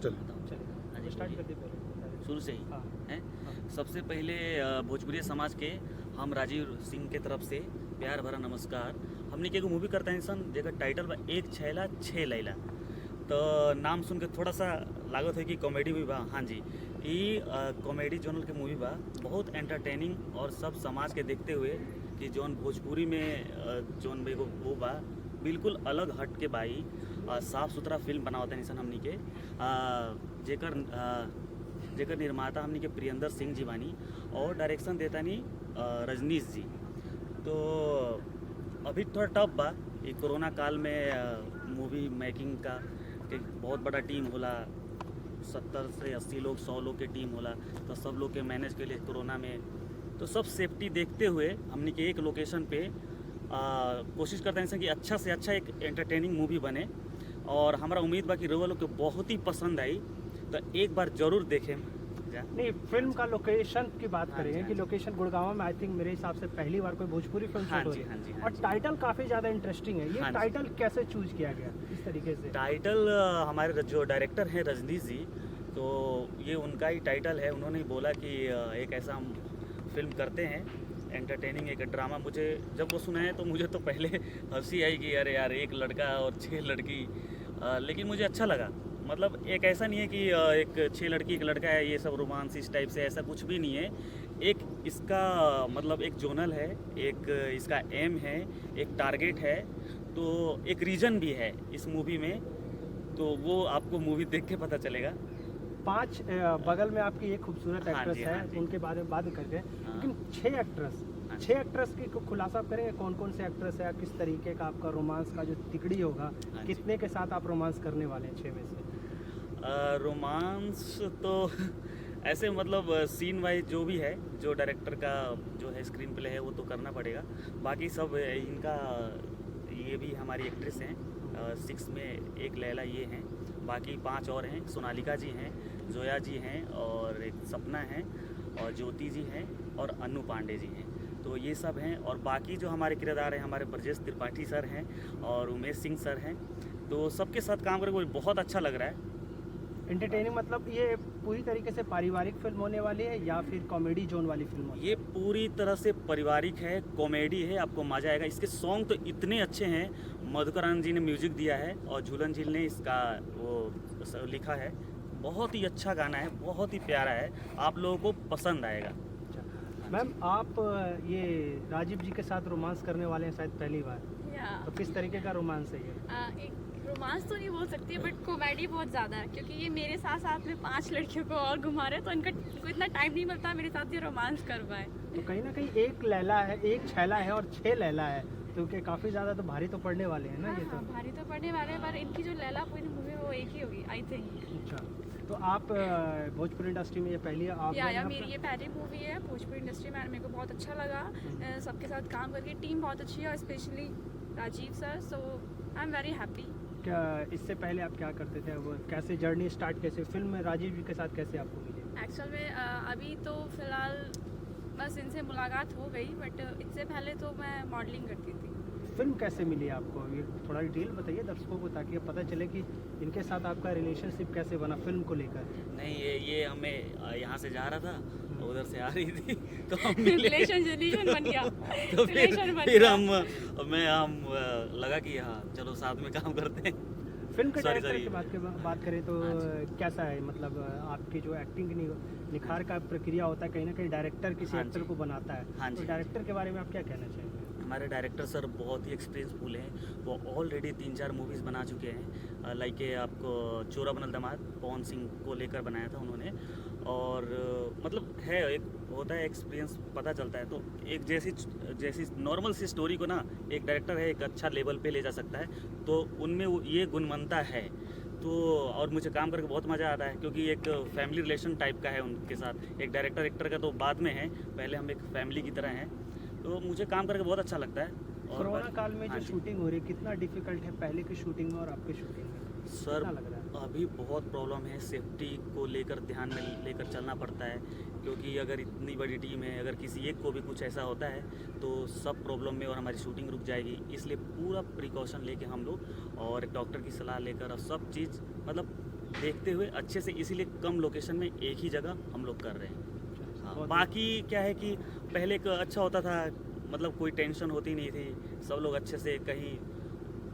चलिए स्टार्ट कर दे पहले शुरू से ही हाँ हैं। हाँ। सबसे पहले भोजपुरी समाज के हम राजीव सिंह के तरफ से प्यार भरा नमस्कार। हमने के एगो मूवी करता है इंसान जेकर टाइटल बा एक छैला छः लैला। तो नाम सुन के थोड़ा सा लागत है कि कॉमेडी भी बा। हाँ जी, ये कॉमेडी जोनल के मूवी बा, बहुत एंटरटेनिंग और सब समाज के देखते हुए कि जौन भोजपुरी में जौन एगो वो बा बिल्कुल अलग हट के बाई साफ़ सुथरा फिल्म बनावता है इंसान हमनी के जेकर निर्माता हमनी के प्रियंदर सिंह जी बानी और डायरेक्शन देता नी रजनीश जी। तो अभी थोड़ा टफ बा ये कोरोना काल में मूवी मेकिंग का कि बहुत बड़ा टीम होला, 70 से 80 लोग 100 लोग के टीम होला, तो सब लोग के मैनेज के लिए कोरोना में तो सब सेफ्टी देखते हुए हमने के एक लोकेशन पे कोशिश करते हैं कि अच्छा से अच्छा एक एंटरटेनिंग मूवी बने। और हमारा उम्मीद बा कि रउआ लोग को बहुत ही पसंद आई, तो एक बार ज़रूर देखें। नहीं, फिल्म का लोकेशन की बात हाँ करेंगे जी, कि हाँ लोकेशन गुड़गांव में आई थिंक मेरे हिसाब से पहली बार कोई भोजपुरी फिल्म हाँ शूट हो जी, रही हाँ जी, है हाँ और जी। टाइटल काफ़ी ज़्यादा इंटरेस्टिंग है। ये हाँ जी। टाइटल कैसे चूज किया गया इस तरीके से? टाइटल हमारे जो डायरेक्टर हैं रजनीश जी, तो ये उनका ही टाइटल है। उन्होंने ही बोला कि एक ऐसा हम फिल्म करते हैं एंटरटेनिंग एक ड्रामा। मुझे जब वो सुना है तो मुझे तो पहले हंसी आई कि अरे यार एक लड़का और 6 लड़की, लेकिन मुझे अच्छा लगा। मतलब एक ऐसा नहीं है कि एक 6 लड़की एक लड़का है, ये सब रोमांस इस टाइप से, ऐसा कुछ भी नहीं है। एक इसका मतलब एक जोनल है, एक इसका एम है, एक टारगेट है, तो एक रीजन भी है इस मूवी में। तो वो आपको मूवी देख के पता चलेगा। 5 बगल में आपकी एक खूबसूरत हाँ एक्ट्रेस जी, है, हाँ जी। उनके बारे में बात करते हैं। हाँ। लेकिन 6 एक्ट्रेस, हाँ जी। 6 एक्ट्रेस की खुलासा आप करेंगे कौन कौन से एक्ट्रेस है, किस तरीके का आपका रोमांस का जो तिकड़ी होगा, हाँ जी। कितने के साथ आप रोमांस करने वाले हैं 6 में से? रोमांस तो ऐसे मतलब सीन वाइज जो भी है, जो डायरेक्टर का जो है स्क्रीन प्ले है वो तो करना पड़ेगा। बाकी सब इनका ये भी हमारी एक्ट्रेस हैं, 6 में एक लैला ये हैं, बाकी 5 और हैं। सोनालिका जी हैं, जोया जी हैं, और एक सपना हैं, और ज्योति जी हैं, और अनु पांडे जी हैं। तो ये सब हैं, और बाकी जो हमारे किरदार हैं हमारे ब्रजेश त्रिपाठी सर हैं और उमेश सिंह सर हैं। तो सबके साथ काम करके मुझे बहुत अच्छा लग रहा है। एंटरटेनिंग मतलब ये पूरी तरीके से पारिवारिक फिल्म होने वाली है या फिर कॉमेडी जोन वाली फिल्म होने ये पूरी तरह से पारिवारिक है, कॉमेडी है, आपको मज़ा आएगा। इसके सॉन्ग तो इतने अच्छे हैं, मधुकरान जी ने म्यूजिक दिया है और झूलन जी ने इसका वो लिखा है। बहुत ही अच्छा गाना है, बहुत ही प्यारा है, आप लोगों को पसंद आएगा। वाली? मैम आप ये राजीव जी के साथ रोमांस करने वाले हैं शायद पहली बार, या तो किस तरीके का रोमांस है ये? एक रोमांस तो नहीं बोल सकती बट कॉमेडी बहुत ज़्यादा है, क्योंकि ये मेरे साथ साथ में 5 लड़कियों को और घुमा रहे हैं, तो इनको इतना टाइम नहीं मिलता मेरे साथ ये रोमांस कर पाए। तो कहीं ना कहीं एक लैला है, एक छैला है और 6 लैला है, तो क्या काफ़ी ज़्यादा तो भारी तो पड़ने वाले हैं ना हाँ ये तो? हाँ, भारी तो पड़ने वाले हैं, पर इनकी जो लैला पूरी मूवी वो एक ही होगी आई थिंक। अच्छा, तो आप भोजपुरी इंडस्ट्री में ये पहली आप या मेरी ये पहली मूवी है भोजपुरी इंडस्ट्री में, मेरे को बहुत अच्छा लगा सबके साथ काम करके। टीम बहुत अच्छी है और specially Rajiv sir, so I am very happy. क्या इससे पहले आप क्या करते थे, वो कैसे जर्नी स्टार्ट, कैसे फिल्म में राजीव जी के साथ कैसे आपको मिली? एक्चुअल में अभी तो फ़िलहाल बस इनसे मुलाकात हो गई, बट इससे पहले तो मैं मॉडलिंग करती थी। फिल्म कैसे मिली आपको, ये थोड़ा डिटेल बताइए दर्शकों को ताकि पता चले कि इनके साथ आपका रिलेशनशिप कैसे बना फिल्म को लेकर। नहीं, ये हमें यहाँ से जा रहा था, उधर से आ रही थी, तो हम मिले। रिलेशन बन गया। तो रिलेशन बन फिर गया। हम लगा कि हाँ चलो साथ में काम करते हैं। फिल्म के Sorry, डायरेक्टर sorry. की बात करें तो हाँ जी। कैसा है, मतलब आपकी जो एक्टिंग निखार का प्रक्रिया होता है, कहीं ना कहीं डायरेक्टर किसी हाँ एक्टर जी। को बनाता है, हाँ तो जी। डायरेक्टर के बारे में आप क्या कहना चाहेंगे? हमारे डायरेक्टर सर बहुत ही एक्सपीरियंसफुल हैं, वो ऑलरेडी 3-4 मूवीज़ बना चुके हैं। लाइक आपको चोरा बनल दामाद पवन सिंह को लेकर बनाया था उन्होंने, और मतलब है एक होता है एक्सपीरियंस, पता चलता है। तो एक जैसी नॉर्मल सी स्टोरी को ना एक डायरेक्टर है एक अच्छा लेवल पे ले जा सकता है, तो उनमें ये गुणवत्ता है। तो और मुझे काम करके बहुत मज़ा आता है, क्योंकि एक फैमिली रिलेशन टाइप का है उनके साथ। एक डायरेक्टर एक्टर का तो बाद में है, पहले हम एक फैमिली की तरह हैं, तो मुझे काम करके बहुत अच्छा लगता है। और कोरोना काल में हाँ जो जी। शूटिंग हो रही है, कितना डिफिकल्ट है पहले की शूटिंग में और आपकी शूटिंग में? सर कितना लग रहा है? अभी बहुत प्रॉब्लम है, सेफ्टी को लेकर ध्यान में लेकर चलना पड़ता है, क्योंकि अगर इतनी बड़ी टीम है, अगर किसी एक को भी कुछ ऐसा होता है तो सब प्रॉब्लम में और हमारी शूटिंग रुक जाएगी। इसलिए पूरा प्रिकॉशन लेके हम लोग और एक डॉक्टर की सलाह लेकर और सब चीज़ मतलब देखते हुए अच्छे से, इसीलिए कम लोकेशन में एक ही जगह हम लोग कर रहे हैं। हाँ, बहुत- बाकी क्या है कि पहले एक अच्छा होता था, मतलब कोई टेंशन होती नहीं थी, सब लोग अच्छे से कहीं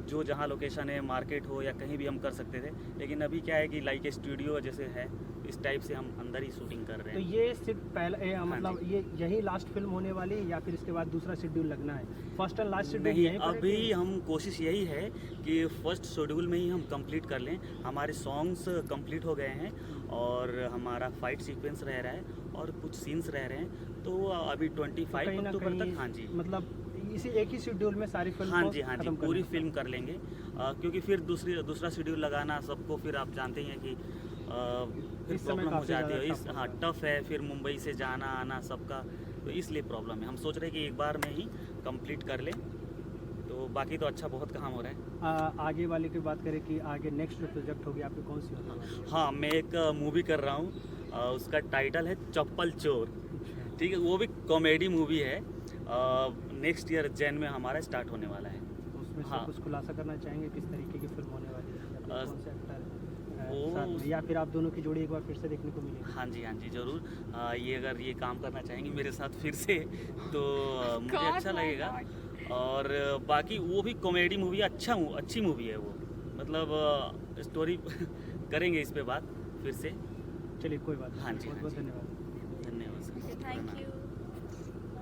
जो जहाँ लोकेशन है, मार्केट हो या कहीं भी हम कर सकते थे। लेकिन अभी क्या है कि लाइक स्टूडियो जैसे है, इस टाइप से हम अंदर ही शूटिंग कर रहे तो हैं। ये सिर्फ पहला हाँ मतलब जी। ये यही लास्ट फिल्म होने वाली है या फिर इसके बाद दूसरा शेड्यूल लगना है? फर्स्ट एंड लास्ट शेड्यूल नहीं, यहीं पर है अभी कि- हम कोशिश यही है कि फर्स्ट शेड्यूल में ही हम कंप्लीट कर लें। हमारे सॉन्ग्स कंप्लीट हो गए हैं और हमारा फाइट सीक्वेंस रह रहा है और कुछ सीन्स रह रहे हैं, तो अभी 25 कहीं ना अक्टूबर कहीं तक, हाँ जी, मतलब इसी एक ही शेड्यूल में सारी फिल्म हाँ को जी, हाँ जी, खत्म करना पूरी है। फिल्म कर लेंगे। क्योंकि फिर दूसरा शेड्यूल लगाना सबको, फिर आप जानते ही हैं कि फिर इस समय प्रॉब्लम हो काफी जाती है। ज़्यादा इस tough हाँ, होता है। टफ है, फिर मुंबई से जाना आना सबका, तो इसलिए प्रॉब्लम है। हम सोच रहे हैं कि एक बार में ही कंप्लीट कर लें, तो बाकी तो अच्छा बहुत काम हो रहा है। आगे वाले की बात करें कि आगे नेक्स्ट जो प्रोजेक्ट होगी आपकी कौन सी होने वाली है? हाँ, मैं एक मूवी कर रहा हूँ, उसका टाइटल है चप्पल चोर। अच्छा। ठीक है, वो भी कॉमेडी मूवी है। नेक्स्ट ईयर जैन में हमारा स्टार्ट होने वाला है। तो उसमें से हाँ। कुछ खुलासा करना चाहेंगे किस तरीके की फिल्म होने वाली है या फिर अ, कौन से एक्टर वो- साथ में, या फिर आप दोनों की जोड़ी एक बार फिर से देखने को मिलेगी? हाँ जी, हाँ जी, ज़रूर। ये अगर ये काम करना चाहेंगे मेरे साथ फिर से तो मुझे God, अच्छा why लगेगा। not? और बाकी वो भी कॉमेडी मूवी है, अच्छी मूवी है वो, मतलब स्टोरी करेंगे इस पे बात फिर से। चलिए कोई बात नहीं, हाँ जी, बहुत हाँ बहुत जी। धन्यवाद। धन्यवाद सर। Thank you.